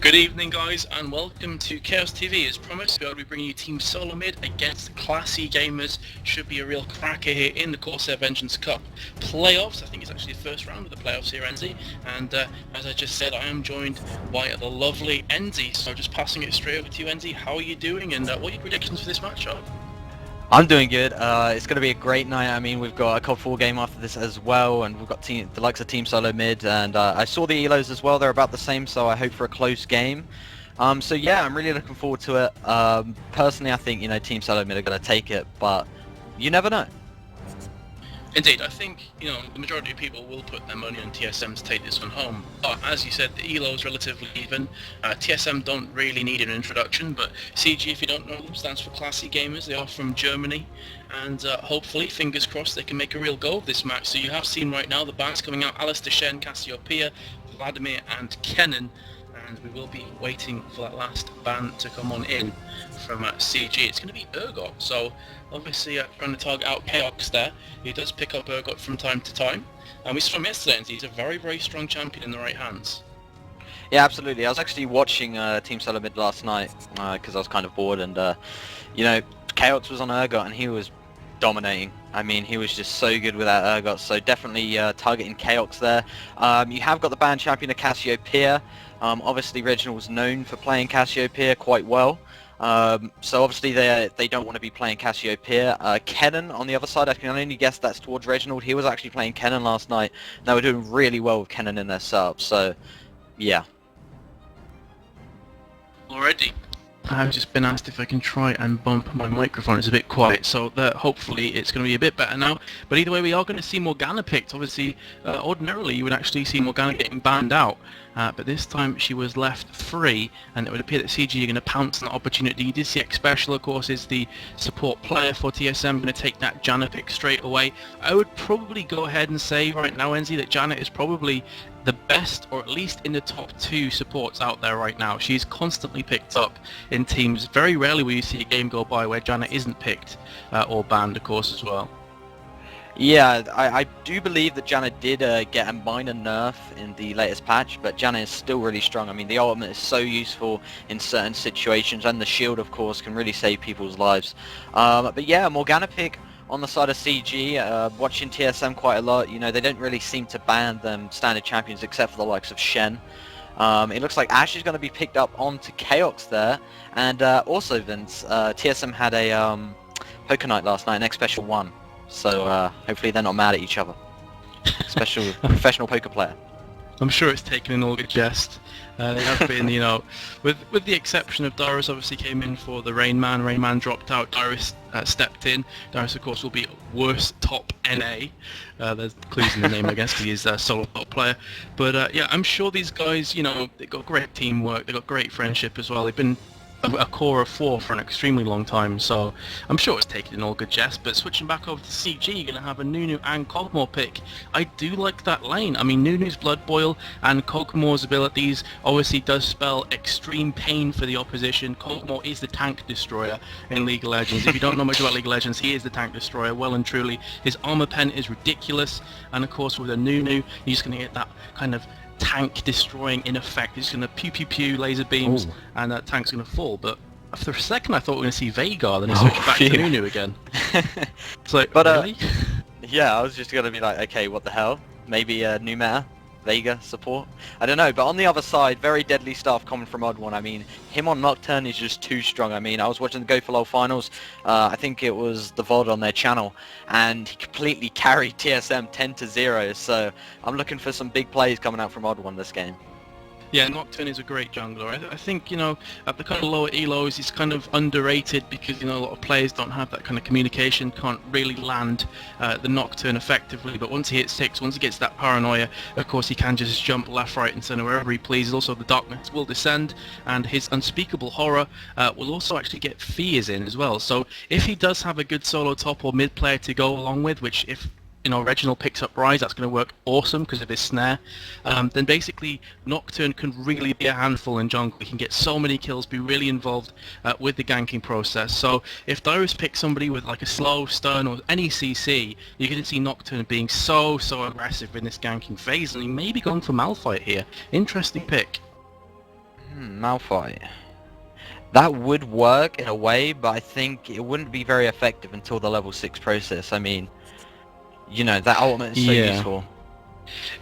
Good evening, guys, and welcome to Chaos TV. As promised, we'll be bringing you Team SoloMid against Classy Gamers. Should be a real cracker here in the Corsair Vengeance Cup playoffs. I think it's actually the first round of the playoffs here, Enzi. And as I just said, I am joined by the lovely Enzi. So just passing it straight over to you, Enzi. How are you doing, and what are your predictions for this matchup? I'm doing good. It's going to be a great night. I mean, we've got a COD 4 game after this as well, and we've got the likes of Team SoloMid, and I saw the elos as well. They're about the same, so I hope for a close game. So yeah, I'm really looking forward to it. Personally, I think Team SoloMid are going to take it, but you never know. Indeed, I think, the majority of people will put their money on TSM to take this one home. But as you said, the ELO is relatively even. TSM don't really need an introduction, but CG, if you don't know them, stands for Classy Gamers. They are from Germany, and hopefully, fingers crossed, they can make a real go of this match. So you have seen right now the bans coming out: Alistair, Shen, Cassiopeia, Vladimir, and Kennen. And we will be waiting for that last ban to come on in from CG. It's going to be Urgot, so obviously trying to target out Chaos there. He does pick up Urgot from time to time, and we saw him yesterday, and he's a very, very strong champion in the right hands. Yeah, absolutely. I was actually watching Team SoloMid last night because I was kind of bored, and Chaos was on Urgot, and he was dominating. I mean, he was just so good with that Urgot, so definitely targeting Chaos there. You have got the band champion of Cassiopeia. Obviously, Reginald's known for playing Cassiopeia quite well. So obviously they don't want to be playing Cassiopeia. Kennen on the other side, I can only guess that's towards Reginald. He was actually playing Kennen last night. They were doing really well with Kennen in their setup, so yeah. Already. I've just been asked if I can try and bump my microphone. It's a bit quiet, so hopefully it's going to be a bit better now. But either way, we are going to see Morgana picked. Obviously, ordinarily you would actually see Morgana getting banned out, but this time she was left free, and it would appear that CG are going to pounce on that opportunity. You did see X Special, of course, is the support player for TSM, going to take that Janna pick straight away. I would probably go ahead and say right now, Enzi, that Janna is probably the best, or at least in the top 2 supports out there right now. She's constantly picked up in teams. Very rarely will you see a game go by where Janna isn't picked or banned, of course, as well. Yeah, I do believe that Janna did get a minor nerf in the latest patch, but Janna is still really strong. I mean, the ultimate is so useful in certain situations, and the shield, of course, can really save people's lives. But yeah, Morgana pick on the side of CG, watching TSM quite a lot. They don't really seem to ban them standard champions except for the likes of Shen. It looks like Ash is going to be picked up onto Chaos there, and also Vince, TSM had a Poker Night last night, an X Special 1, so hopefully they're not mad at each other. Special professional poker player. I'm sure it's taken in all good jest. They have been, with the exception of Darius obviously came in for the Rain Man. Rain Man dropped out. Darius stepped in. Darius, of course, will be worst top NA. There's clues in the name, I guess, because he's a solo top player. But yeah, I'm sure these guys, they've got great teamwork. They've got great friendship as well. They've been a core of 4 for an extremely long time, so I'm sure it's taken in all good jest. But switching back over to CG, you're going to have a Nunu and Kog'Maw pick. I do like that lane. I mean, Nunu's Blood Boil and Kog'Maw's abilities obviously does spell extreme pain for the opposition. Kog'Maw is the tank destroyer in League of Legends. If you don't know much about League of Legends, he is the tank destroyer, well and truly. His armor pen is ridiculous, and of course with a Nunu, you're just going to get that kind of tank destroying in effect. It's going to pew pew pew laser beams. Ooh. And that tank's going to fall. But for a second I thought we were going to see Veigar, then he switched back to Nunu again. It's like, but really? Yeah, I was just going to be like, okay, what the hell? Maybe new meta? Veigar support? I don't know, but on the other side, very deadly stuff coming from Odd1. I mean, him on Nocturne is just too strong. I mean, I was watching the Go for LoL finals, I think it was the VOD on their channel, and he completely carried TSM 10-0, so I'm looking for some big plays coming out from Odd1 this game. Yeah, Nocturne is a great jungler. I think, at the kind of lower elos, he's kind of underrated because, a lot of players don't have that kind of communication, can't really land the Nocturne effectively. But once he hits 6, once he gets that paranoia, of course he can just jump left, right and centre wherever he pleases. Also, the darkness will descend, and his unspeakable horror will also actually get fears in as well. So if he does have a good solo top or mid player to go along with, which if Reginald picks up Rise, that's going to work awesome because of his snare. Then basically Nocturne can really be a handful in jungle. He can get so many kills, be really involved with the ganking process. So if Darius picks somebody with like a slow, stun or any CC, you're going to see Nocturne being so aggressive in this ganking phase, and he may be going for Malphite here. Interesting pick. Malphite. That would work in a way, but I think it wouldn't be very effective until the level 6 process. I mean, that ultimate is so Yeah. useful.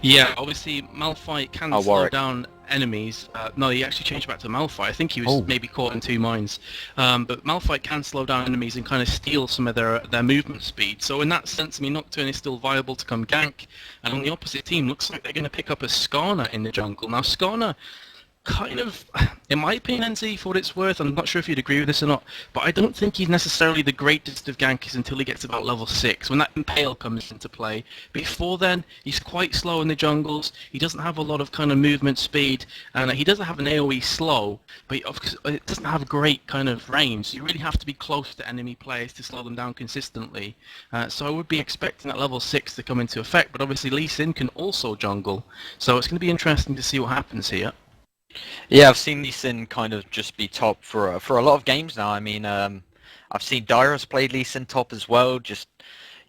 Yeah, obviously Malphite can Oh, slow Warwick. down enemies. No, he actually changed back to Malphite. I think he was Oh. maybe caught in two minds. But Malphite can slow down enemies and kind of steal some of their movement speed. So in that sense, I mean, Nocturne is still viable to come gank. And on the opposite team, looks like they're going to pick up a Skarner in the jungle. Now, Skarner kind of, in my opinion, NZ, for what it's worth, I'm not sure if you'd agree with this or not, but I don't think he's necessarily the greatest of gankers until he gets about level 6, when that Impale comes into play. Before then, he's quite slow in the jungles, he doesn't have a lot of kind of movement speed, and he doesn't have an AoE slow, but it doesn't have great kind of range. You really have to be close to enemy players to slow them down consistently. So I would be expecting that level 6 to come into effect, but obviously Lee Sin can also jungle, so it's going to be interesting to see what happens here. Yeah, I've seen Lee Sin kind of just be top for a lot of games now. I mean, I've seen Dyrus play Lee Sin top as well. Just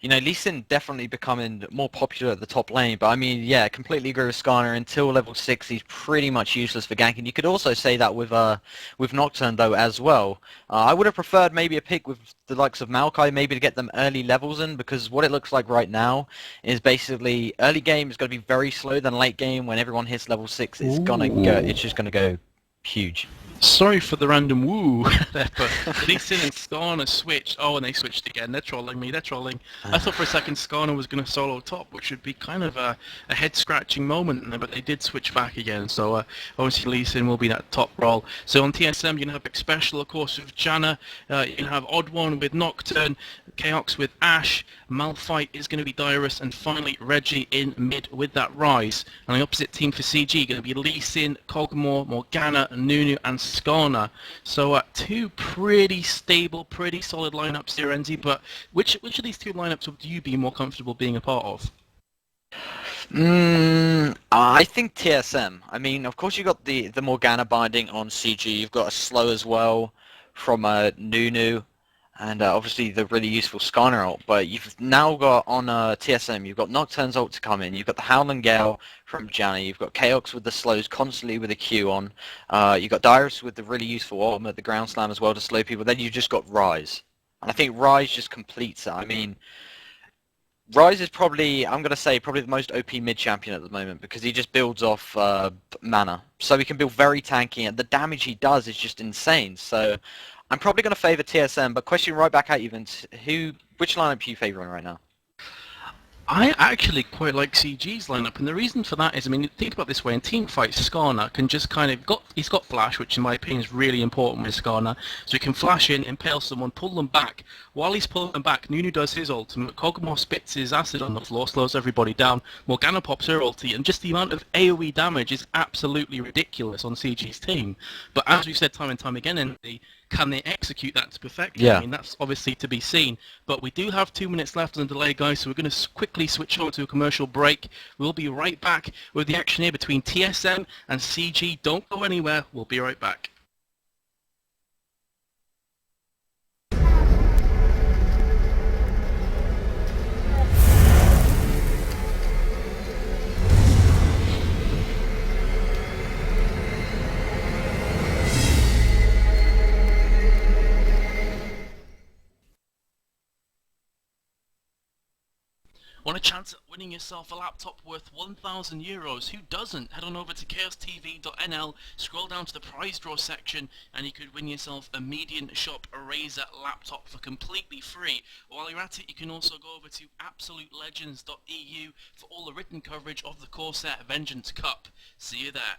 Lee Sin definitely becoming more popular at the top lane. But I mean, yeah, completely agree with Skarner. Until level 6, he's pretty much useless for ganking. You could also say that with Nocturne though as well. I would have preferred maybe a pick with the likes of Maokai, maybe to get them early levels in, because what it looks like right now is basically early game is going to be very slow. Then late game, when everyone hits level 6, it's gonna go. It's just gonna go huge. Sorry for the random woo there, but Lee Sin and Skarner switched. Oh, and they switched again. They're trolling me. They're trolling. I thought for a second Skarner was going to solo top, which would be kind of a head-scratching moment, but they did switch back again. So obviously Lee Sin will be that top role. So on TSM, you're going to have Big Special, of course, with Janna. You're going to have Odd One with Nocturne, Chaos with Ashe, Malphite is going to be Dyrus, and finally Reggie in mid with that Rise. And the opposite team for CG going to be Lee Sin, Kog'Maw, Morgana, Nunu, and Skarner. So two pretty stable, pretty solid lineups here, Enzi. But which of these two lineups would you be more comfortable being a part of? I think TSM. I mean, of course you got the Morgana binding on CG. You've got a slow as well from Nunu, and obviously the really useful Skarner ult. But you've now got on TSM, you've got Nocturne's ult to come in. You've got the Howling Gale from Janna. You've got Chaos with the slows constantly with a Q on. You've got Dyrus with the really useful ultimate, the Ground Slam as well to slow people. Then you've just got Rise, and I think Rise just completes it. I mean, Rise is probably, I'm going to say, probably the most OP mid-champion at the moment because he just builds off mana. So he can build very tanky, and the damage he does is just insane. So I'm probably going to favour TSM, but question right back at you, Vince. Which lineup are you favouring right now? I actually quite like CG's lineup, and the reason for that is, I mean, think about it this way: in team fights, Skarner can just kind of he's got flash, which in my opinion is really important with Skarner. So he can flash in, impale someone, pull them back. While he's pulling them back, Nunu does his ultimate. Kog'Maw spits his acid on the floor, slows everybody down. Morgana pops her ulti, and just the amount of AoE damage is absolutely ridiculous on CG's team. But as we've said time and time again, can they execute that to perfection? Yeah. I mean, that's obviously to be seen. But we do have 2 minutes left on the delay, guys, so we're going to quickly switch over to a commercial break. We'll be right back with the action here between TSM and CG. Don't go anywhere. We'll be right back. Want a chance at winning yourself a laptop worth €1,000? Who doesn't? Head on over to chaostv.nl, scroll down to the prize draw section, and you could win yourself a Median Shop Eraser laptop for completely free. While you're at it, you can also go over to absolutelegends.eu for all the written coverage of the Corsair Vengeance Cup. See you there.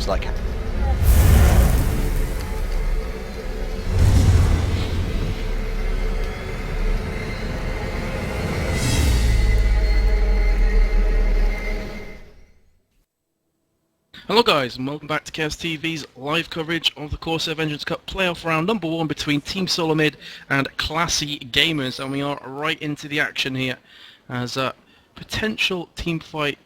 feels like. Hello guys, and welcome back to Chaos TV's live coverage of the Corsair Vengeance Cup playoff round number 1 between Team SoloMid and Classy Gamers, and we are right into the action here as a potential team fight.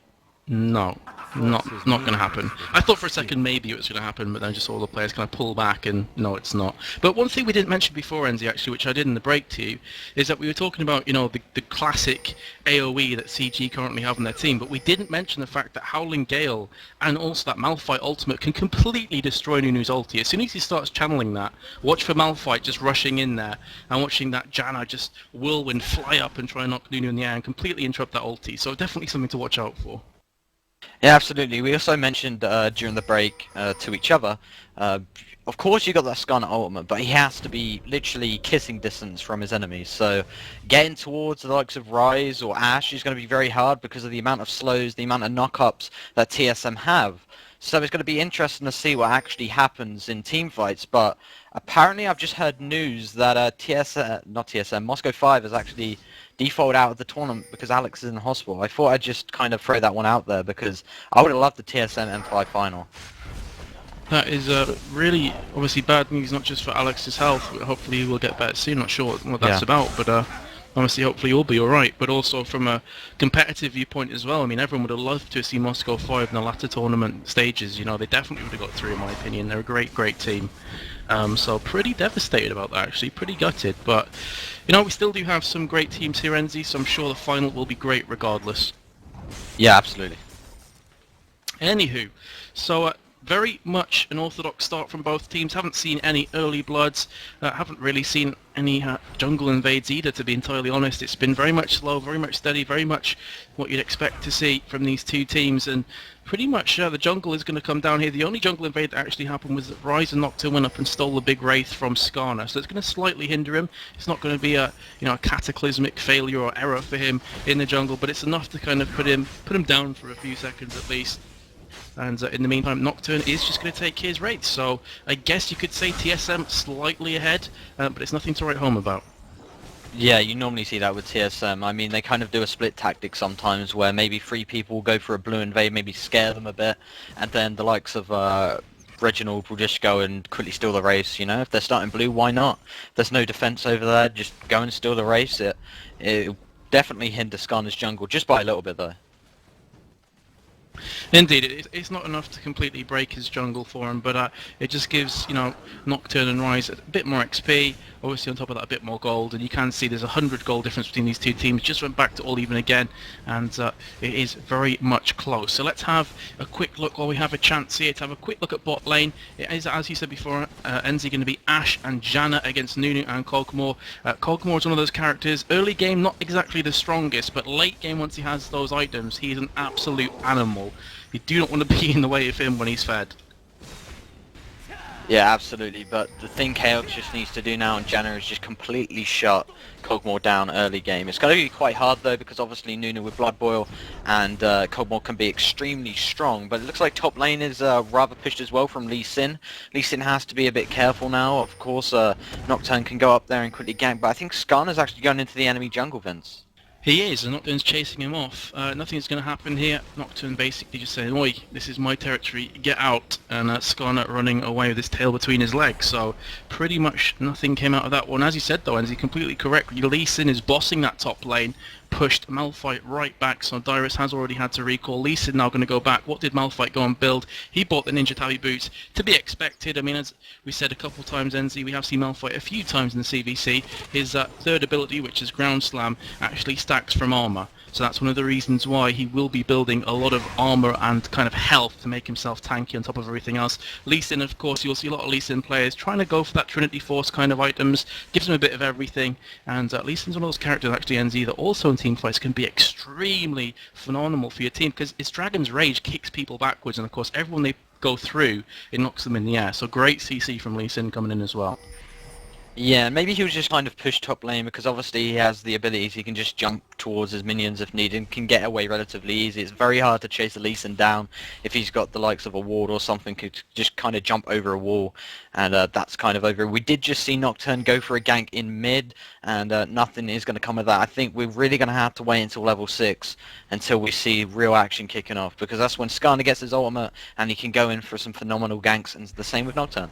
No, not going to happen. I thought for a second maybe it was going to happen, but then just all the players kind of pull back and no, it's not. But one thing we didn't mention before, Enzi, actually, which I did in the break to you, is that we were talking about, you know, the classic AoE that CG currently have on their team, but we didn't mention the fact that Howling Gale and also that Malphite ultimate can completely destroy Nunu's ulti. As soon as he starts channeling that, watch for Malphite just rushing in there and watching that Janna just whirlwind fly up and try and knock Nunu in the air and completely interrupt that ulti. So definitely something to watch out for. Yeah, absolutely. We also mentioned during the break to each other, of course you got that Skarner ultimate, but he has to be literally kissing distance from his enemies. So getting towards the likes of Ryze or Ashe is going to be very hard because of the amount of slows, the amount of knock-ups that TSM have. So it's going to be interesting to see what actually happens in team fights. But apparently I've just heard news that Moscow 5 has actually default out of the tournament because Alex is in the hospital. I thought I'd just kind of throw that one out there because I would have loved the TSM M5 final. That is really obviously bad news, not just for Alex's health. Hopefully he will get better soon. Not sure what that's about, but obviously hopefully he'll be alright. But also from a competitive viewpoint as well, I mean, everyone would have loved to see Moscow 5 in the latter tournament stages. You know, they definitely would have got through in my opinion. They're a great team. So pretty devastated about that actually, pretty gutted. But, you know, we still do have some great teams here, Enzi, so I'm sure the final will be great regardless. Yeah, absolutely. Anywho, so very much an orthodox start from both teams. Haven't seen any early bloods, haven't really seen any jungle invades either, to be entirely honest. It's been very much slow, very much steady, very much what you'd expect to see from these two teams, and pretty much the jungle is going to come down here. The only jungle invade that actually happened was that Ryze and Nocturne went up and stole the big Wraith from Skarner, so it's going to slightly hinder him. It's not going to be a a cataclysmic failure or error for him in the jungle, but it's enough to kind of put him down for a few seconds at least. And in the meantime, Nocturne is just going to take his Wraith, so I guess you could say TSM slightly ahead, but it's nothing to write home about. Yeah, you normally see that with TSM. I mean, they kind of do a split tactic sometimes where maybe 3 people will go for a blue invade, maybe scare them a bit, and then the likes of Reginald will just go and quickly steal the race, you know? If they're starting blue, why not? If there's no defense over there, just go and steal the race. It definitely hinder Skarner's jungle, just by a little bit though. Indeed, it's not enough to completely break his jungle for him, but it just gives, Nocturne and Ryze a bit more XP, obviously on top of that a bit more gold, and you can see there's 100 gold difference between these two teams. Just went back to all even again, and it is very much close. So let's have a quick look while we have a chance here to have a quick look at bot lane. It is, as you said before, Enzi, going to be Ashe and Janna against Nunu and Kog'Maw. Kog'Maw is one of those characters, early game not exactly the strongest, but late game once he has those items, he is an absolute animal. You do not want to be in the way of him when he's fed. Yeah, absolutely, but the thing Chaos just needs to do now, and Janna, is just completely shut Kog'Maw down early game. It's going to be quite hard though, because obviously Nunu with Blood Boil and Kog'Maw can be extremely strong, but it looks like top lane is rather pushed as well from Lee Sin. Lee Sin has to be a bit careful now. Of course, Nocturne can go up there and quickly gank, but I think Skarner's actually going into the enemy jungle, Vince. He is, and Nocturne's chasing him off. Nothing's going to happen here. Nocturne basically just saying, "Oi, this is my territory, get out," and Skarner running away with his tail between his legs. So pretty much nothing came out of that one. As you said though, and he's completely correct, Lee Sin is bossing that top lane, pushed Malphite right back, so Dyrus has already had to recall. Lee Sin now going to go back. What did Malphite go and build? He bought the Ninja Tabi boots, to be expected. I mean, as we said a couple times, Enzi, we have seen Malphite a few times in the CVC. His third ability, which is Ground Slam, actually stacks from armor. So that's one of the reasons why he will be building a lot of armor and kind of health to make himself tanky on top of everything else. Lee Sin, of course, you'll see a lot of Lee Sin players trying to go for that Trinity Force kind of items, gives him a bit of everything, and Lee Sin's one of those characters, actually, Enzi, that also in team fights can be extremely phenomenal for your team, because its Dragon's Rage kicks people backwards, and of course everyone they go through, it knocks them in the air. So great CC from Lee Sin coming in as well. Yeah, maybe he was just kind of pushed top lane because obviously he has the abilities. He can just jump towards his minions if needed and can get away relatively easy. It's very hard to chase a Lee Sin down if he's got the likes of a ward or something. Could just kind of jump over a wall, and that's kind of over. We did just see Nocturne go for a gank in mid, and nothing is going to come of that. I think we're really going to have to wait until level 6 until we see real action kicking off, because that's when Skarner gets his ultimate and he can go in for some phenomenal ganks, and the same with Nocturne.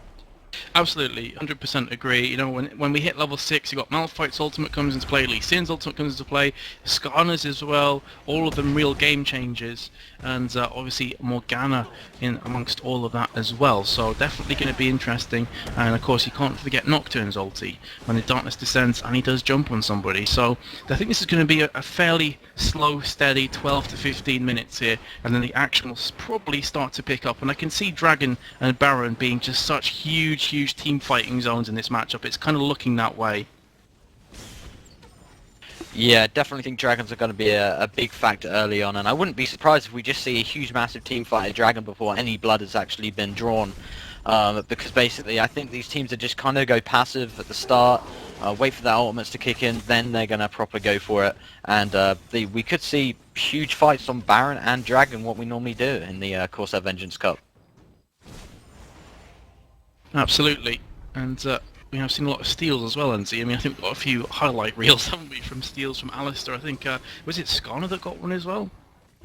Absolutely, 100% agree. You know, when we hit level 6, you got Malphite's ultimate comes into play, Lee Sin's ultimate comes into play, Skarner's as well, all of them real game changers, and obviously Morgana in amongst all of that as well. So definitely going to be interesting, and of course you can't forget Nocturne's ulti when the darkness descends and he does jump on somebody. So I think this is going to be a fairly slow, steady 12 to 15 minutes here, and then the action will probably start to pick up, and I can see Dragon and Baron being just such huge team fighting zones in this matchup. It's kind of looking that way. Yeah, definitely think dragons are going to be a big factor early on, and I wouldn't be surprised if we just see a huge massive team fight a dragon before any blood has actually been drawn. Because basically I think these teams are just kind of go passive at the start, wait for their ultimates to kick in, then they're going to proper go for it, and we could see huge fights on Baron and Dragon, what we normally do in the Corsair Vengeance Cup. Absolutely, and we have seen a lot of steals as well, NZ. I mean, I think we've got a few highlight reels, haven't we, from steals from Alistair. I think, was it Skarner that got one as well?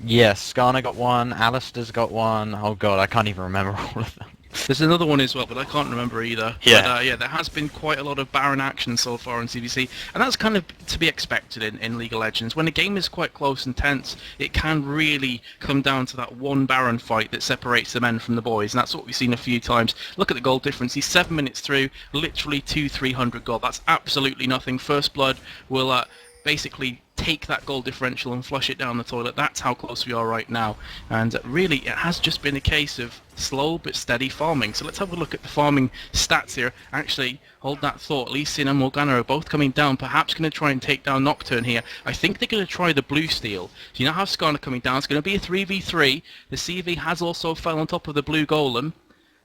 Yes, Skarner got one, Alistair's got one, oh god, I can't even remember all of them. There's another one as well, but I can't remember either. Yeah. But yeah, there has been quite a lot of Baron action so far in CVC, and that's kind of to be expected in League of Legends. When a game is quite close and tense, it can really come down to that one Baron fight that separates the men from the boys, and that's what we've seen a few times. Look at the goal difference. He's 7 minutes through, literally 200-300 gold. That's absolutely nothing. First Blood will basically take that goal differential and flush it down the toilet. That's how close we are right now, and really it has just been a case of slow but steady farming. So let's have a look at the farming stats here. Actually, hold that thought. Lee Sin and Morgana are both coming down, perhaps going to try and take down Nocturne here. I think they're going to try the blue steal. So you now have Skarner coming down. It's going to be a 3v3. The CV has also fell on top of the blue golem,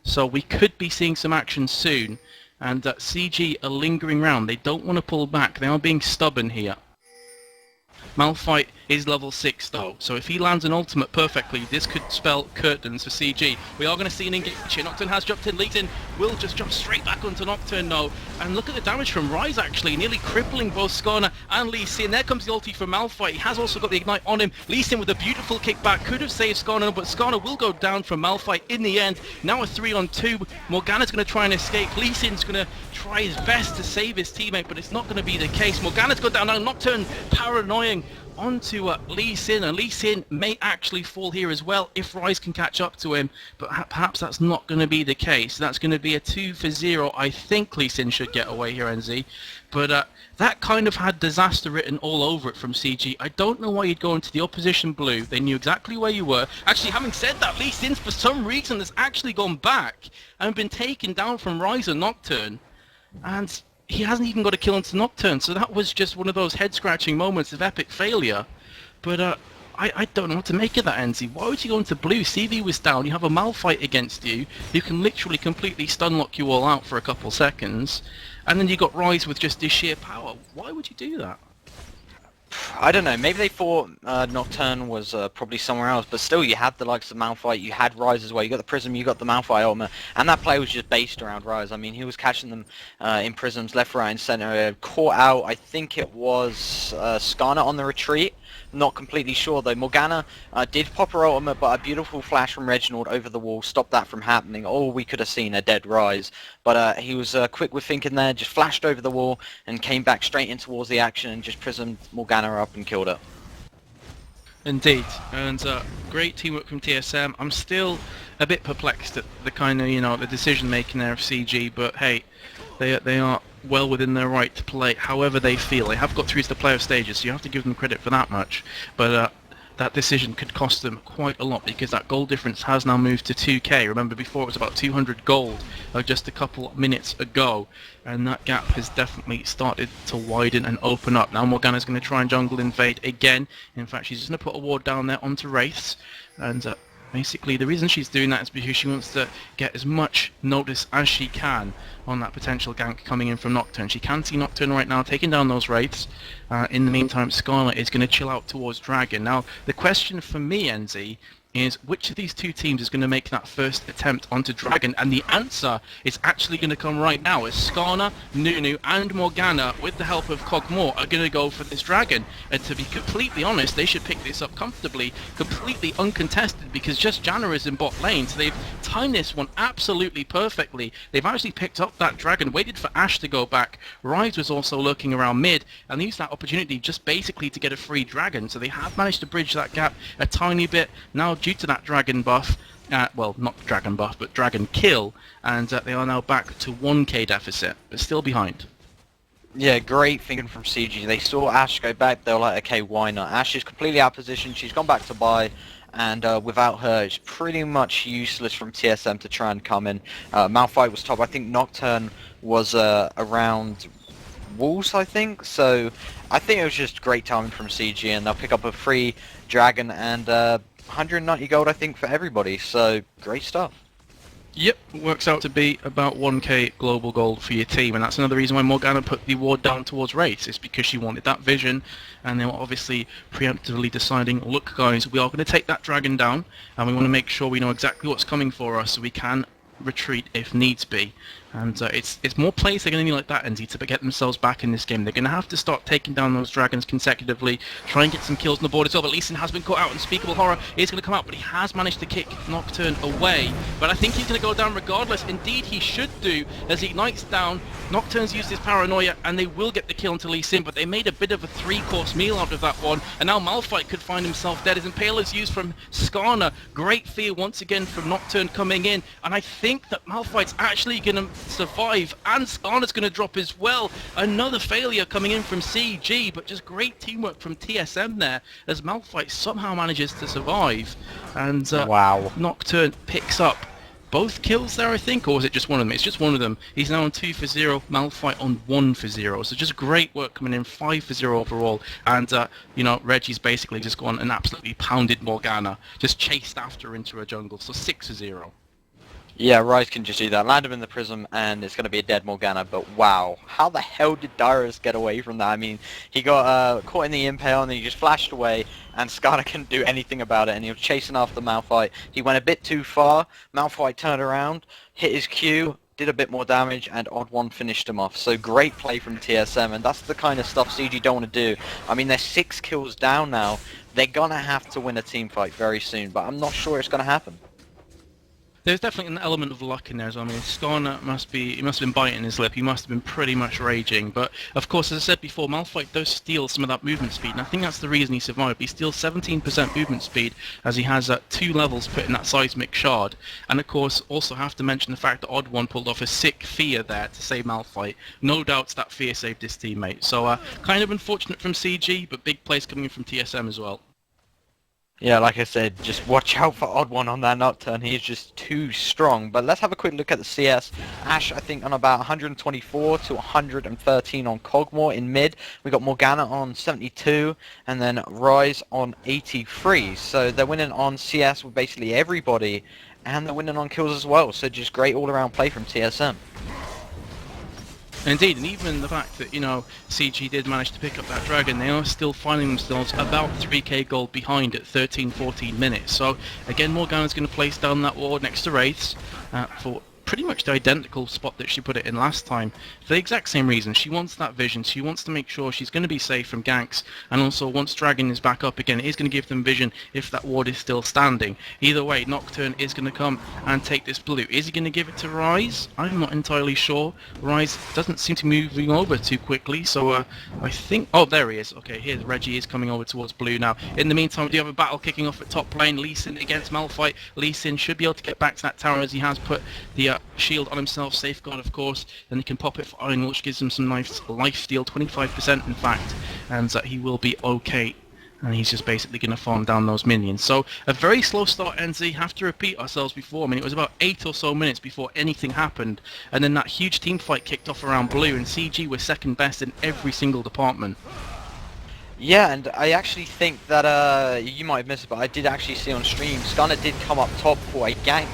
so we could be seeing some action soon, and CG are lingering around. They don't want to pull back. They are being stubborn here. Malphite is level 6 though, so if he lands an ultimate perfectly, this could spell curtains for CG. We are going to see an engage here. Nocturne has jumped in, Lee Sin will just jump straight back onto Nocturne now, and look at the damage from Ryze actually, nearly crippling both Skarner and Lee Sin. There comes the ulti from Malphite. He has also got the ignite on him. Lee Sin with a beautiful kickback, could have saved Skarner, but Skarner will go down from Malphite in the end. Now a 3-on-2, Morgana's going to try and escape. Lee Sin's going to try his best to save his teammate, but it's not going to be the case. Morgana's got down now, Nocturne paranoying onto Lee Sin, and Lee Sin may actually fall here as well if Ryze can catch up to him, but perhaps that's not going to be the case. That's going to be a 2-for-0. I think Lee Sin should get away here, NZ, but that kind of had disaster written all over it from CG. I don't know why you'd go into the opposition blue. They knew exactly where you were. Actually, having said that, Lee Sin for some reason has actually gone back and been taken down from Ryze and Nocturne, and he hasn't even got a kill into Nocturne, so that was just one of those head-scratching moments of epic failure. But I don't know what to make of that, NZ. Why would you go into blue? CV was down, you have a Malphite against you, who can literally completely stun-lock you all out for a couple seconds, and then you got Ryze with just his sheer power. Why would you do that? I don't know, maybe they thought Nocturne was probably somewhere else, but still you had the likes of Malphite, you had Ryze as well, you got the Prism, you got the Malphite ultimate, and that play was just based around Ryze. I mean, he was catching them in Prisms, left, right and centre, caught out, I think it was Skarner on the retreat. Not completely sure though. Morgana did pop her ultimate, but a beautiful flash from Reginald over the wall stopped that from happening. Or we could have seen a dead Ryze. But he was quick with thinking there, just flashed over the wall and came back straight in towards the action and just prismed Morgana up and killed her. Indeed, and great teamwork from TSM. I'm still a bit perplexed at the kind of, you know, the decision making there of CG, but hey, they are well within their right to play however they feel. They have got through to the playoff stages, so you have to give them credit for that much. But that decision could cost them quite a lot, because that gold difference has now moved to 2k. Remember, before it was about 200 gold just a couple minutes ago, and that gap has definitely started to widen and open up. Now Morgana's going to try and jungle invade again. In fact, she's just going to put a ward down there onto Wraiths, and Basically, the reason she's doing that is because she wants to get as much notice as she can on that potential gank coming in from Nocturne. She can see Nocturne right now taking down those wraiths. In the meantime, Scarlet is going to chill out towards Dragon. Now, the question for me, NZ, is which of these two teams is going to make that first attempt onto Dragon, and the answer is actually going to come right now as Skarner, Nunu and Morgana, with the help of Kog'Maw, are going to go for this Dragon. And to be completely honest, they should pick this up comfortably, completely uncontested, because just Janna is in bot lane, so they've timed this one absolutely perfectly. They've actually picked up that Dragon, waited for Ashe to go back. Ryze was also lurking around mid, and used that opportunity just basically to get a free Dragon, so they have managed to bridge that gap a tiny bit. Now, due to that Dragon buff, well, not Dragon buff, but Dragon kill, and they are now back to 1k deficit, but still behind. Yeah, great thinking from CG. They saw Ashe go back, they were like, okay, why not? Ashe is completely out of position, she's gone back to buy, and without her, it's pretty much useless from TSM to try and come in. Malphite was top. I think Nocturne was around Wolves, I think, so I think it was just great timing from CG, and they'll pick up a free Dragon and 190 gold, I think, for everybody, so great stuff. Yep, works out to be about 1k global gold for your team, and that's another reason why Morgana put the ward down towards Wraiths. It's because she wanted that vision, and they were obviously preemptively deciding, look guys, we are going to take that Dragon down, and we want to make sure we know exactly what's coming for us so we can retreat if needs be. And it's more plays they're going to need like that, NZ, to get themselves back in this game. They're going to have to start taking down those dragons consecutively, try and get some kills on the board as well. But Lee Sin has been caught out. Unspeakable Horror is going to come out, but he has managed to kick Nocturne away. But I think he's going to go down regardless. Indeed, he should do, as he ignites down. Nocturne's used his paranoia, and they will get the kill onto Lee Sin, but they made a bit of a three-course meal out of that one. And now Malphite could find himself dead as Impaler's used from Skarner. Great fear once again from Nocturne coming in. And I think that Malphite's actually going to survive, and Skarner's going to drop as well. Another failure coming in from CG, but just great teamwork from TSM there as Malphite somehow manages to survive. And wow. Nocturne picks up both kills there, I think, or was it just one of them? It's just one of them. He's now on 2 for 0, Malphite on 1 for 0. So just great work coming in, 5 for 0 overall. And, you know, Reggie's basically just gone and absolutely pounded Morgana, just chased after her into a jungle. So 6 for 0. Yeah, Ryze can just do that. Land him in the prism, and it's going to be a dead Morgana, but wow. How the hell did Dyrus get away from that? I mean, he got caught in the impale, and then he just flashed away, and Skarner couldn't do anything about it, and he was chasing after Malphite. He went a bit too far. Malphite turned around, hit his Q, did a bit more damage, and Odd One finished him off. So great play from TSM, and that's the kind of stuff CG don't want to do. I mean, they're 6 kills down now. They're going to have to win a team fight very soon, but I'm not sure it's going to happen. There's definitely an element of luck in there as well. I mean, Skarner he must have been biting his lip. He must have been pretty much raging. But, of course, as I said before, Malphite does steal some of that movement speed, and I think that's the reason he survived. He steals 17% movement speed, as he has 2 levels put in that seismic shard. And, of course, also have to mention the fact that Odd One pulled off a sick fear there to save Malphite. No doubts that fear saved his teammate. So, kind of unfortunate from CG, but big plays coming in from TSM as well. Yeah, like I said, just watch out for Odd One on that Nocturne. He is just too strong. But let's have a quick look at the CS. Ashe, I think, on about 124 to 113 on Kog'Maw in mid. We got Morgana on 72, and then Ryze on 83. So they're winning on CS with basically everybody, and they're winning on kills as well. So just great all-around play from TSM. Indeed, and even the fact that, you know, CG did manage to pick up that Dragon, they are still finding themselves about 3k gold behind at 13-14 minutes. So, again, Morgana's going to place down that ward next to Wraiths for pretty much the identical spot that she put it in last time. For the exact same reason. She wants that vision. She wants to make sure she's going to be safe from ganks. And also, once Dragon is back up again, it is going to give them vision if that ward is still standing. Either way, Nocturne is going to come and take this blue. Is he going to give it to Ryze? I'm not entirely sure. Ryze doesn't seem to be moving over too quickly, so I think... Oh, there he is. Okay, here's Reggie is coming over towards blue now. In the meantime, we do have a battle kicking off at top lane. Lee Sin against Malphite. Lee Sin should be able to get back to that tower as he has put the shield on himself, safeguard of course, then he can pop it for Iron, which gives him some nice life steal, 25% in fact, and he will be okay, and he's just basically going to farm down those minions. So a very slow start, NZ, have to repeat ourselves before. I mean, it was about 8 or so minutes before anything happened, and then that huge team fight kicked off around blue, and CG was second best in every single department. Yeah, and I actually think that you might have missed it, but I did actually see on stream, Skarner did come up top for a gank,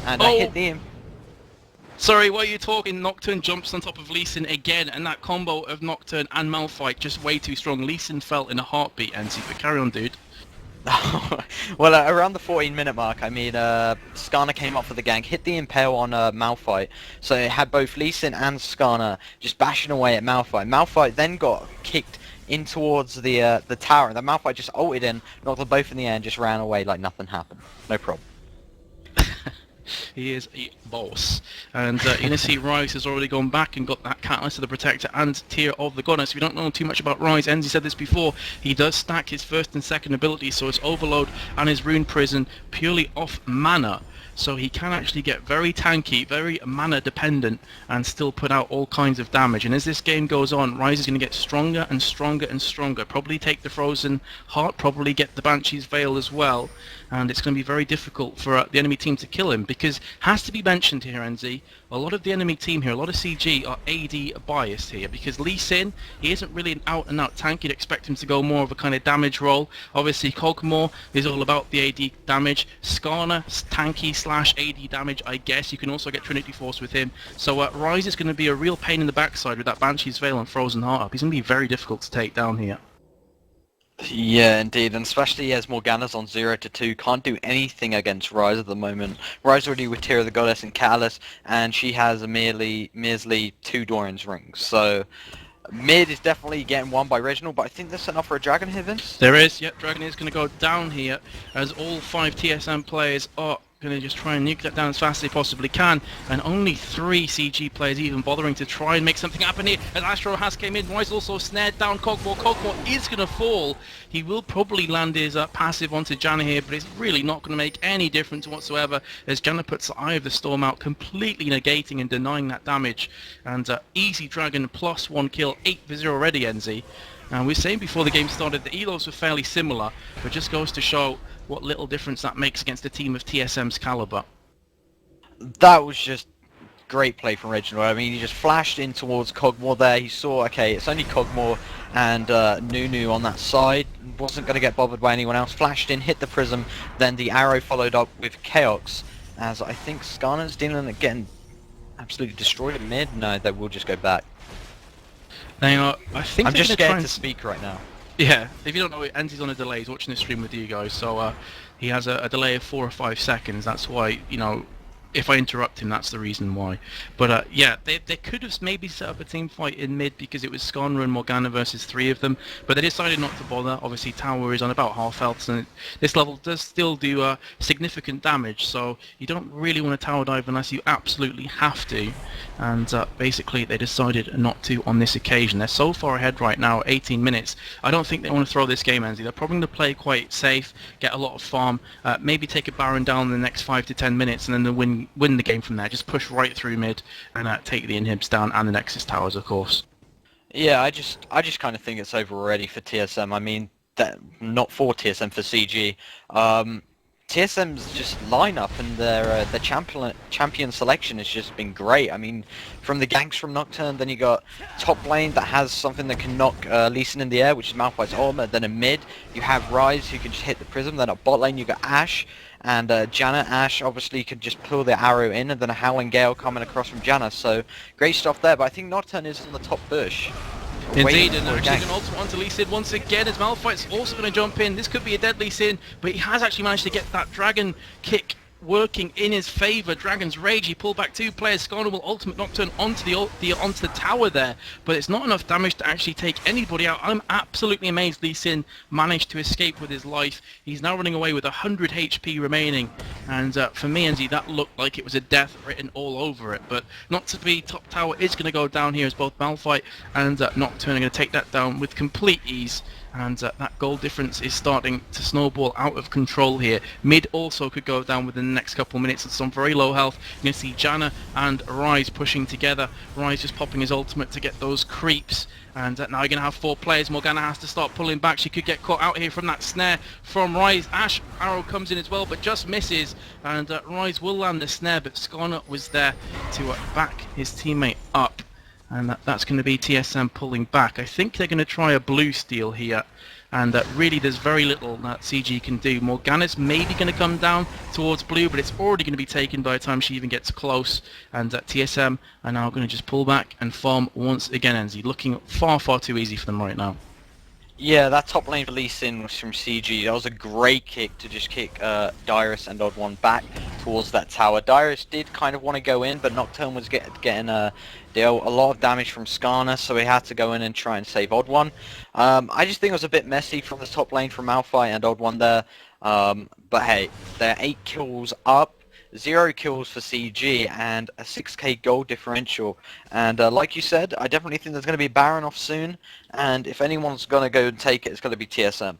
and I hit the... Sorry, what are you talking? Nocturne jumps on top of Lee Sin again, and that combo of Nocturne and Malphite just way too strong. Lee Sin fell in a heartbeat, NC, but carry on, dude. Well, around the 14-minute mark, I mean, Skarner came up for the gank, hit the Impale on Malphite, so it had both Lee Sin and Skarner just bashing away at Malphite. Malphite then got kicked in towards the tower, and the Malphite just ulted in, knocked them both in the air, and just ran away like nothing happened. No problem. He is a boss. And you're going to see Rise has already gone back and got that Catalyst of the Protector and Tear of the Goddess. If you don't know too much about Rise, Enzi said this before, he does stack his first and second abilities, so his Overload and his Rune Prison purely off mana. So he can actually get very tanky, very mana dependent, and still put out all kinds of damage. And as this game goes on, Rise is going to get stronger and stronger and stronger. Probably take the Frozen Heart, probably get the Banshee's Veil as well. And it's going to be very difficult for the enemy team to kill him, because has to be mentioned here, NZ, a lot of the enemy team here, a lot of CG are AD biased here, because Lee Sin, he isn't really an out-and-out tank. You'd expect him to go more of a kind of damage role. Obviously, Kog'Maw is all about the AD damage. Skarner, tanky / AD damage, I guess. You can also get Trinity Force with him. So Rise is going to be a real pain in the backside with that Banshee's Veil and Frozen Heart up. He's going to be very difficult to take down here. Yeah, indeed, and especially as Morgana's on 0 to 2, can't do anything against Rise at the moment. Rise already with Tear of the Goddess and Catalyst, and she has a measly 2 Doran's rings. So mid is definitely getting won by Reginald, but I think there's set up for a Dragon here, Vince. There is, yep, Dragon is going to go down here as all 5 TSM players are going to just try and nuke that down as fast as they possibly can, and only 3 CG players even bothering to try and make something happen here as Astro has came in. Rise also snared down Kog'Maw. Kog'Maw is going to fall. He will probably land his passive onto Janna here, but it's really not going to make any difference whatsoever as Janna puts the Eye of the Storm out, completely negating and denying that damage. And easy Dragon plus 1 kill, 8-0 already, NZ. And we were saying before the game started the elos were fairly similar, but just goes to show what little difference that makes against a team of TSM's caliber. That was just great play from Reginald. I mean, he just flashed in towards Kog'Maw there. He saw, okay, it's only Kog'Maw and Nunu on that side. Wasn't going to get bothered by anyone else. Flashed in, hit the Prism, then the arrow followed up with Chaos, as I think Skarner's dealing again absolutely destroyed at mid. No, they will just go back. They are, I think I'm just scared to speak right now. Yeah, if you don't know, Enzi's on a delay. He's watching the stream with you guys, so he has a delay of 4 or 5 seconds. That's why, you know, if I interrupt him, that's the reason why. But yeah, they could have maybe set up a team fight in mid because it was Skarner and Morgana versus 3 of them, but they decided not to bother. Obviously, Tower is on about half health, and this level does still do significant damage, so you don't really want to tower dive unless you absolutely have to. And basically, they decided not to on this occasion. They're so far ahead right now, 18 minutes. I don't think they want to throw this game, Enzi. They're probably going to play quite safe, get a lot of farm, maybe take a Baron down in the next 5 to 10 minutes, and then they'll win the game from there. Just push right through mid and take the inhibs down and the Nexus towers, of course. Yeah, I just kind of think it's over already for TSM. I mean, that not for TSM, for CG. TSM's just lineup and their champion selection has just been great. I mean, from the ganks from Nocturne, then you got top lane that has something that can knock Lee Sin in the air, which is Malphite's ultimate. Then in mid, you have Rise who can just hit the Prism. Then at bot lane, you got Ashe. And Janna, Ashe obviously could just pull the arrow in, and then a Howling Gale coming across from Janna. So great stuff there, but I think Nocturne is on the top bush. Indeed, and actually an ultimate onto Lee Sin once again as Malphite's also going to jump in. This could be a deadly Sin, but he has actually managed to get that Dragon kick working in his favour. Dragon's Rage, he pulled back 2 players. Skarner will ultimate Nocturne onto the tower there, but it's not enough damage to actually take anybody out. I'm absolutely amazed Lee Sin managed to escape with his life. He's now running away with 100 HP remaining, and for me, Enzi, that looked like it was a death written all over it, but not to be. Top tower is going to go down here as both Malphite and Nocturne are going to take that down with complete ease. And that goal difference is starting to snowball out of control here. Mid also could go down within the next couple of minutes at some very low health. You're going to see Janna and Rise pushing together. Rise just popping his ultimate to get those creeps. And now you're going to have 4 players. Morgana has to start pulling back. She could get caught out here from that snare from Rise. Ashe arrow comes in as well, but just misses. And Rise will land the snare, but Skarner was there to back his teammate up. and that's going to be TSM pulling back. I think they're going to try a blue steal here, and really there's very little that CG can do. Morgana's maybe going to come down towards blue, but it's already going to be taken by the time she even gets close, and TSM are now going to just pull back and farm once again. Enzi, looking far too easy for them right now. Yeah, that top lane release in was from CG. That was a great kick to just kick Dyrus and Odd1 back towards that tower. Dyrus did kind of want to go in, but Nocturne was getting a lot of damage from Skarner, so he had to go in and try and save Odd1. I just think it was a bit messy from the top lane from Malphite and Odd1 there. But hey, they're 8 kills up. 0 kills for CG and a 6k gold differential, and like you said, I definitely think there's going to be Baron off soon, and if anyone's going to go and take it, it's going to be TSM.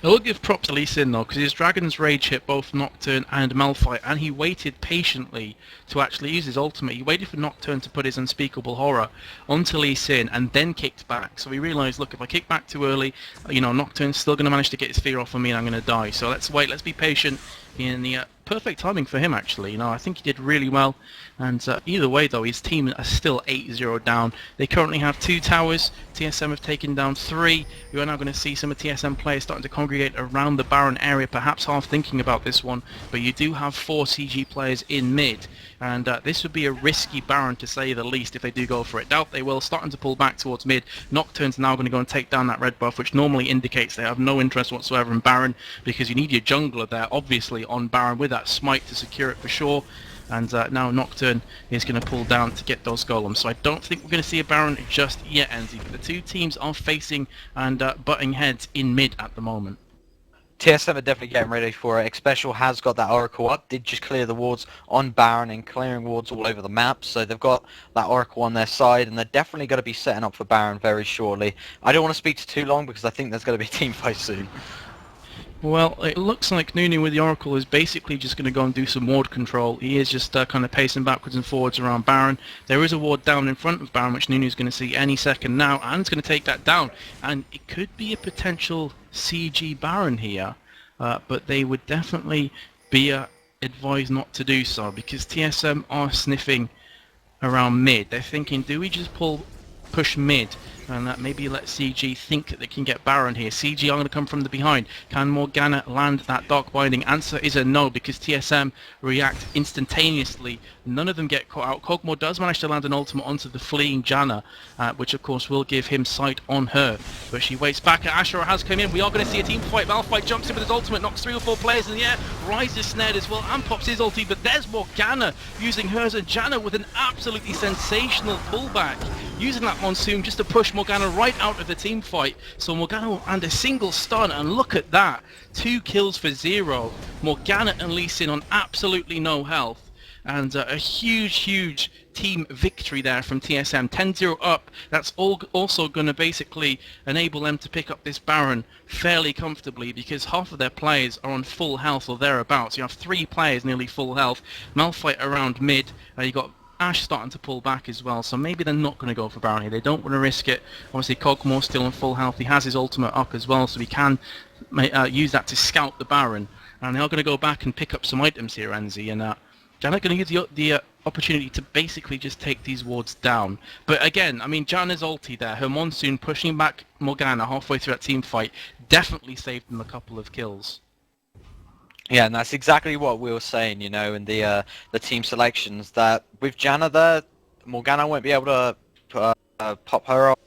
I will give props to Lee Sin though, because his Dragon's Rage hit both Nocturne and Malphite, and he waited patiently to actually use his ultimate. He waited for Nocturne to put his Unspeakable Horror onto Lee Sin and then kicked back. So he realised, look, if I kick back too early, Nocturne's still going to manage to get his fear off of me and I'm going to die. So let's wait, let's be patient. In the perfect timing for him, actually. I think he did really well. And either way, though, his team are still 8-0 down. They currently have 2 towers. TSM have taken down 3. We are now going to see some of TSM players starting to congregate around the Baron area, perhaps half thinking about this one. But you do have 4 CG players in mid. And this would be a risky Baron, to say the least, if they do go for it. Doubt they will. Starting to pull back towards mid. Nocturne's now going to go and take down that red buff, which normally indicates they have no interest whatsoever in Baron, because you need your jungler there, obviously, on Baron with that smite to secure it for sure. And now Nocturne is going to pull down to get those golems. So I don't think we're going to see a Baron just yet, Enzi. But the 2 teams are facing and butting heads in mid at the moment. TSM are definitely getting ready for it. Xpecial has got that Oracle up, did just clear the wards on Baron and clearing wards all over the map, so they've got that Oracle on their side, and they're definitely going to be setting up for Baron very shortly. I don't want to speak too long because I think there's going to be a team fight soon. Well, it looks like Nunu with the Oracle is basically just going to go and do some ward control. He is just kind of pacing backwards and forwards around Baron. There is a ward down in front of Baron, which Nunu's going to see any second now, and it's going to take that down. And it could be a potential CG Baron here, but they would definitely be advised not to do so, because TSM are sniffing around mid. They're thinking, do we just push mid and that maybe let CG think that they can get Baron here? CG are going to come from the behind. Can Morgana land that Dark Binding? Answer is a no, because TSM react instantaneously. None of them get caught out. Kog'Maw does manage to land an ultimate onto the fleeing Janna, which of course will give him sight on her. But she waits back. Ashura has come in. We are going to see a team fight. Malphite jumps in with his ultimate, knocks 3 or 4 players in the air. Ryze is snared as well and pops his ulti, but there's Morgana using hers, and Janna with an absolutely sensational pullback, using that Monsoon just to push Morgana right out of the team fight. So Morgana will land a single stun, and look at that. 2 kills for 0. Morgana and Lee Sin on absolutely no health. And a huge team victory there from TSM. 10-0 up. That's also going to basically enable them to pick up this Baron fairly comfortably, because half of their players are on full health or thereabouts. You have 3 players nearly full health. Malphite around mid. You got Ash starting to pull back as well, so maybe they're not going to go for Baron here. They don't want to risk it. Obviously, Kog'Maw still in full health. He has his ultimate up as well, so he can use that to scout the Baron. And they are going to go back and pick up some items here, Enzi, and Janna going to use the opportunity to basically just take these wards down. But again, I mean, Janna's ulti there, her Monsoon pushing back Morgana halfway through that team fight, definitely saved them a couple of kills. Yeah, and that's exactly what we were saying, in the team selections, that with Janna there, Morgana won't be able to pop her off.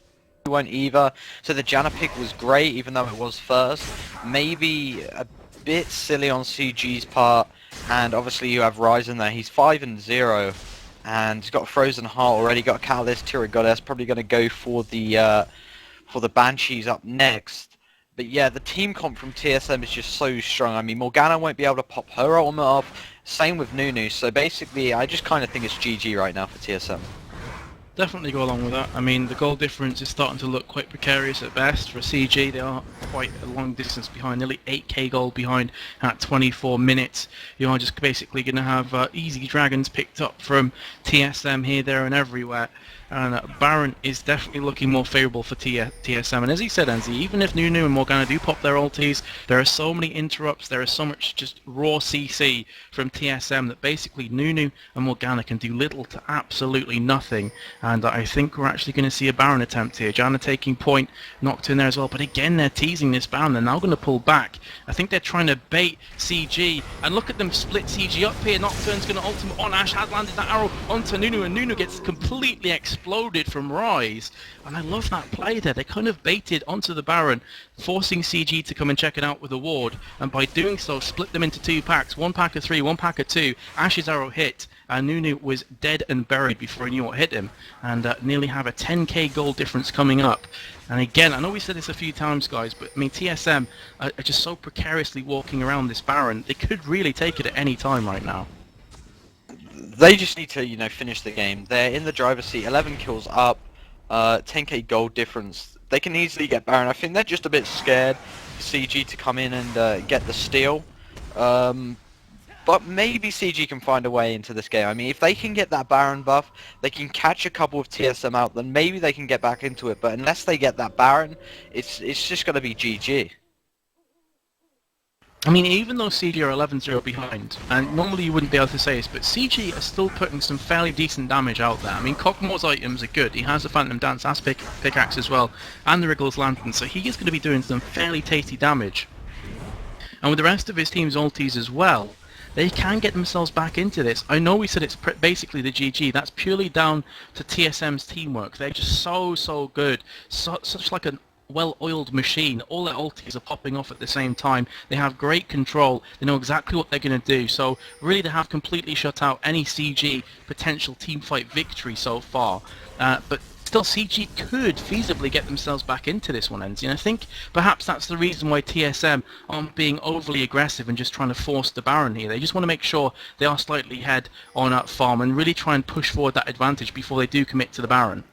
She won't either. So the Janna pick was great, even though it was first. Maybe a bit silly on CG's part, and obviously you have Ryzen there. He's 5-0, and he's got a Frozen Heart already, got a Catalyst, Tyra Goddess, probably going to go for the Banshees up next. But yeah, the team comp from TSM is just so strong. I mean, Morgana won't be able to pop her ultimate off. Same with Nunu. So basically, I just kind of think it's GG right now for TSM. Definitely go along with that. I mean, the goal difference is starting to look quite precarious at best. For CG, they are quite a long distance behind, nearly 8k gold behind at 24 minutes. You are just basically going to have easy dragons picked up from TSM here, there and everywhere. and Baron is definitely looking more favourable for TSM. And as he said, Enzi, even if Nunu and Morgana do pop their ultis, there are so many interrupts, there is so much just raw CC from TSM that basically Nunu and Morgana can do little to absolutely nothing. And I think we're actually going to see a Baron attempt here. Janna taking point, Nocturne there as well, but again they're teasing this Baron. They're now going to pull back. I think they're trying to bait CG, and look at them split CG up here. Nocturne's going to ultimate on Ashe, has landed that arrow onto Nunu, and Nunu gets completely exploded from Rise. And I love that play there. They kind of baited onto the Baron, forcing CG to come and check it out with a ward, and by doing so split them into 2 packs, 1 pack of 3, 1 pack of 2. Ashe's arrow hit, and Nunu was dead and buried before he knew what hit him, and nearly have a 10k gold difference coming up. And again, I know we said this a few times, guys, but I mean, TSM are just so precariously walking around this Baron. They could really take it at any time right now. They just need to, you know, finish the game. They're in the driver's seat, 11 kills up, 10k gold difference. They can easily get Baron. I think they're just a bit scared for CG to come in and get the steal. But maybe CG can find a way into this game. I mean, if they can get that Baron buff, they can catch a couple of TSM out, then maybe they can get back into it. But unless they get that Baron, it's just going to be GG. I mean, even though CG are 11-0 behind, and normally you wouldn't be able to say this, but CG are still putting some fairly decent damage out there. I mean, Cockmore's items are good. He has the Phantom Dance as pickaxe as well, and the Wriggles Lantern, so he is going to be doing some fairly tasty damage. And with the rest of his team's ultis as well, they can get themselves back into this. I know we said it's basically the GG. That's purely down to TSM's teamwork. They're just so good. Such like an well-oiled machine. All their ultis are popping off at the same time. They have great control. They know exactly what they're going to do. So really they have completely shut out any CG potential teamfight victory so far. But still, CG could feasibly get themselves back into this one, Enzi. And I think perhaps that's the reason why TSM aren't being overly aggressive and just trying to force the Baron here. They just want to make sure they are slightly ahead on that farm and really try and push forward that advantage before they do commit to the Baron.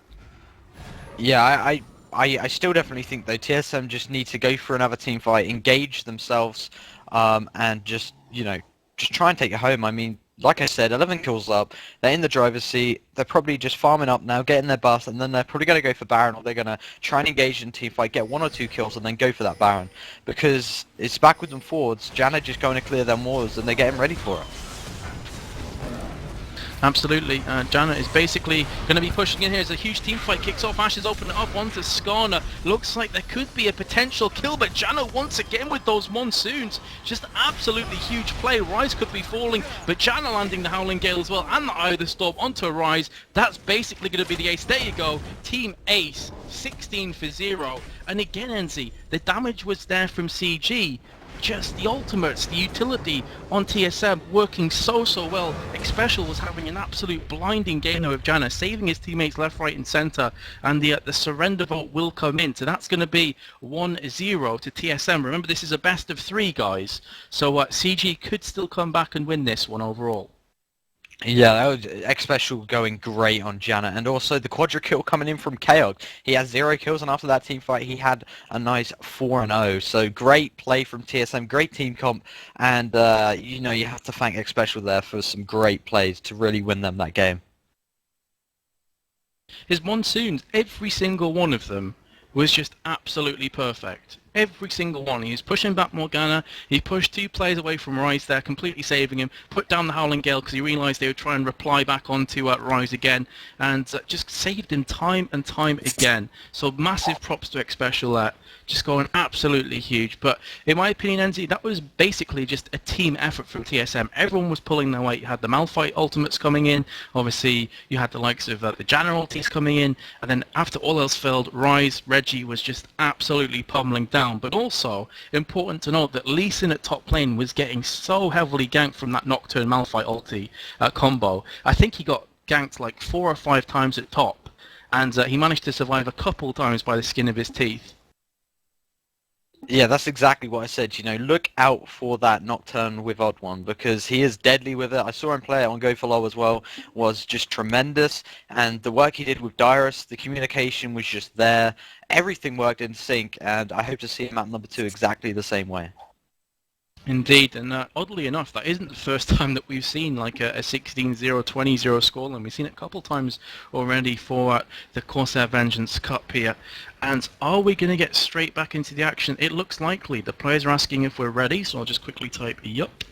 Yeah, I still definitely think though TSM just need to go for another team fight, engage themselves, and just, you know, just try and take it home. I mean, like I said, 11 kills up, they're in the driver's seat, they're probably just farming up now, getting their buffs, and then they're probably going to go for Baron, or they're going to try and engage in team fight, get 1 or 2 kills, and then go for that Baron. Because it's backwards and forwards, Janna just going to clear their wars, and they're getting ready for it. Absolutely. Janna is basically going to be pushing in here as a huge team fight kicks off. Ash is opening it up onto Skarner. Looks like there could be a potential kill, but Janna once again with those monsoons. Just absolutely huge play. Rise could be falling, but Janna landing the Howling Gale as well, and the Eye of the Storm onto Rise. That's basically going to be the ace. There you go. Team Ace, 16-0. And again, Enzi, the damage was there from CG. Just the ultimates, the utility on TSM working so well. Xpecial was having an absolute blinding game now with Janna, saving his teammates left, right and centre, and the surrender vote will come in. So that's going to be 1-0 to TSM. Remember, this is a best of 3, guys. So CG could still come back and win this one overall. Yeah, that was Xpecial going great on Janna, and also the quadra kill coming in from Chaos. He has 0 kills, and after that team fight, he had a nice 4-0. So great play from TSM, great team comp, and you know, you have to thank Xpecial there for some great plays to really win them that game. His monsoons, every single one of them, was just absolutely perfect. Every single one. He was pushing back Morgana. He pushed 2 players away from Rise there, completely saving him. Put down the Howling Gale because he realised they would try and reply back onto Rise again. And just saved him time and time again. So massive props to Xpecial there. Just going absolutely huge. But in my opinion, Enzi, that was basically just a team effort from TSM. Everyone was pulling their weight. You had the Malphite ultimates coming in. Obviously, you had the likes of the Janna ultis coming in. And then after all else failed, Rise, Reggie was just absolutely pummeling down. But also, important to note that Lee Sin at top lane was getting so heavily ganked from that Nocturne Malphite ulti combo. I think he got ganked like 4 or 5 times at top. And he managed to survive a couple times by the skin of his teeth. Yeah, that's exactly what I said. You know, look out for that Nocturne with Odd One, because he is deadly with it. I saw him play it on Go for Low as well, was just tremendous. And the work he did with Dyrus, the communication was just there. Everything worked in sync, and I hope to see him at number 2 exactly the same way. Indeed, and oddly enough, that isn't the first time that we've seen like a 16-0, 20-0 scoreline. We've seen it a couple times already for the Corsair Vengeance Cup here. And are we going to get straight back into the action? It looks likely. The players are asking if we're ready, so I'll just quickly type yup.